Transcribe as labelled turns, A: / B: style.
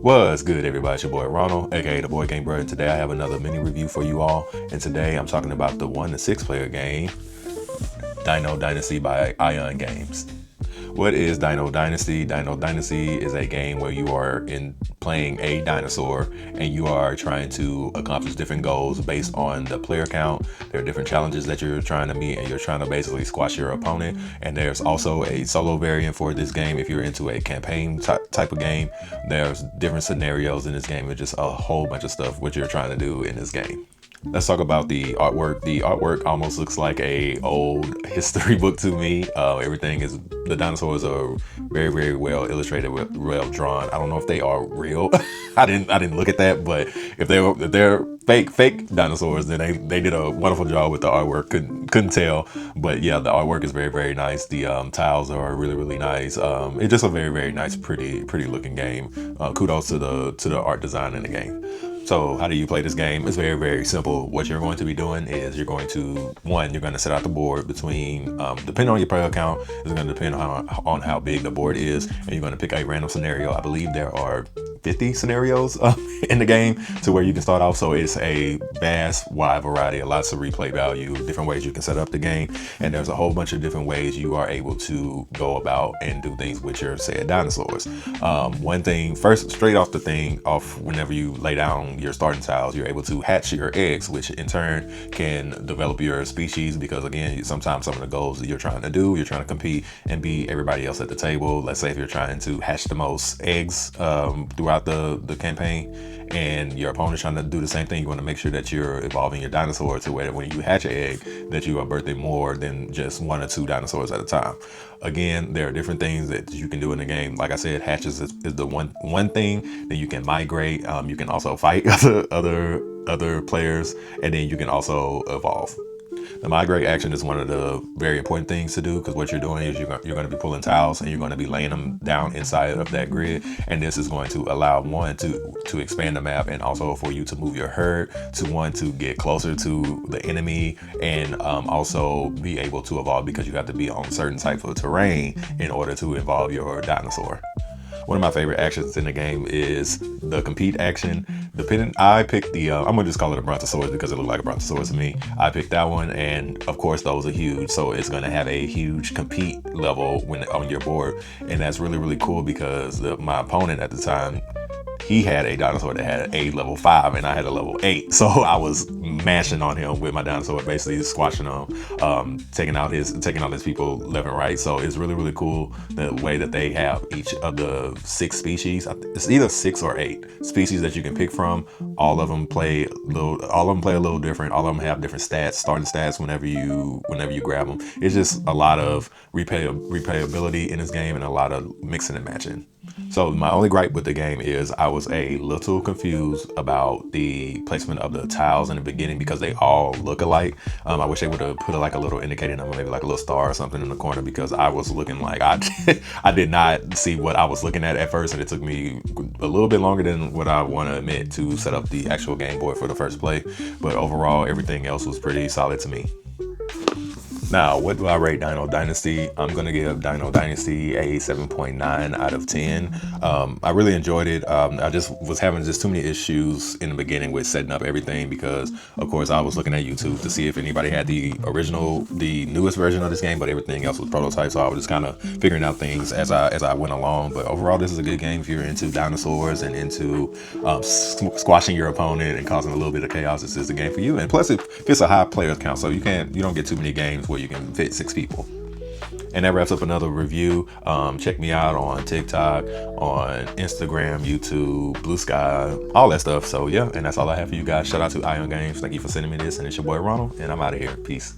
A: What's good, everybody? It's your boy Ronald, aka the Boy Game Bird, and today I have another mini review for you all. And today I'm talking about the 1 to 6 player game, Dino Dynasty by Ion Games. What is Dino Dynasty? Dino Dynasty is a game where you are playing a dinosaur and you are trying to accomplish different goals based on the player count. There are different challenges that you're trying to meet and you're trying to basically squash your opponent. And there's also a solo variant for this game if you're into a campaign type of game. There's different scenarios in this game and just a whole bunch of stuff what you're trying to do in this game. Let's talk about the artwork. The artwork almost looks like a old history book to me. The dinosaurs are very well illustrated, well drawn. I don't know if they are real. I didn't look at that, but if they're fake dinosaurs, then they did a wonderful job with the artwork. Couldn't tell, but yeah, the artwork is very nice. The tiles are really nice. It's just a very nice, pretty looking game. Kudos to the art design in the game. So how do you play this game? It's very simple. What you're going to be doing is you're going to set out the board between, depending on your player count, it's going to depend on how big the board is, and you're going to pick a random scenario. I believe there are 50 scenarios in the game to where you can start off. So it's a wide variety, lots of replay value, different ways you can set up the game. And there's a whole bunch of different ways you are able to go about and do things with your said dinosaurs. One thing first, straight off whenever you lay down your starting tiles, you're able to hatch your eggs, which in turn can develop your species, because again, sometimes some of the goals that you're trying to compete and beat everybody else at the table. Let's say if you're trying to hatch the most eggs throughout the campaign, and your opponent's trying to do the same thing, you want to make sure that you're evolving your dinosaur to where when you hatch an egg that you are birthing more than just 1 or 2 dinosaurs at a time. Again, there are different things that you can do in the game. Like I said, hatches is the one thing that you can migrate. You can also fight other players, and then you can also evolve. The migrate action is one of the very important things to do, because what you're doing is you're going to be pulling tiles and you're going to be laying them down inside of that grid, and this is going to allow one to expand the map, and also for you to move your herd to get closer to the enemy, and also be able to evolve, because you have to be on certain types of terrain in order to evolve your dinosaur. One of my favorite actions in the game is the compete action. I picked I'm gonna just call it a brontosaurus because it looked like a brontosaurus to me. I picked that one, and of course those are huge, so it's gonna have a huge compete level on your board, and that's really cool because my opponent at the time, he had a dinosaur that had a level 5 and I had a level 8. So I was mashing on him with my dinosaur, basically squashing him, taking out his people left and right. So it's really cool the way that they have each of the 6 species. It's either 6 or 8 species that you can pick from. All of them play a little different. All of them have different stats, starting stats whenever you grab them. It's just a lot of replayability in this game and a lot of mixing and matching. So my only gripe with the game is I was a little confused about the placement of the tiles in the beginning, because they all look alike. I wish they would have put a little indicator number, maybe like a little star or something in the corner, because I was looking like I did not see what I was looking at first, and it took me a little bit longer than what I want to admit to set up the actual game board for the first play. But overall, everything else was pretty solid to me. Now, what do I rate Dino Dynasty? I'm going to give Dino Dynasty a 7.9 out of 10. I really enjoyed it. I just was having too many issues in the beginning with setting up everything, because, of course, I was looking at YouTube to see if anybody had the newest version of this game, but everything else was prototype, so I was just kind of figuring out things as I went along. But overall, this is a good game if you're into dinosaurs and into squashing your opponent and causing a little bit of chaos. This is the game for you. And plus, it fits a high player count, so you don't get too many games where you can fit 6 people. And that wraps up another review. Check me out on TikTok, on Instagram, YouTube, Blue Sky, all that stuff. So yeah, and that's all I have for you guys. Shout out to Ion Games. Thank you for sending me this, and it's your boy Ronald, and I'm out of here. Peace.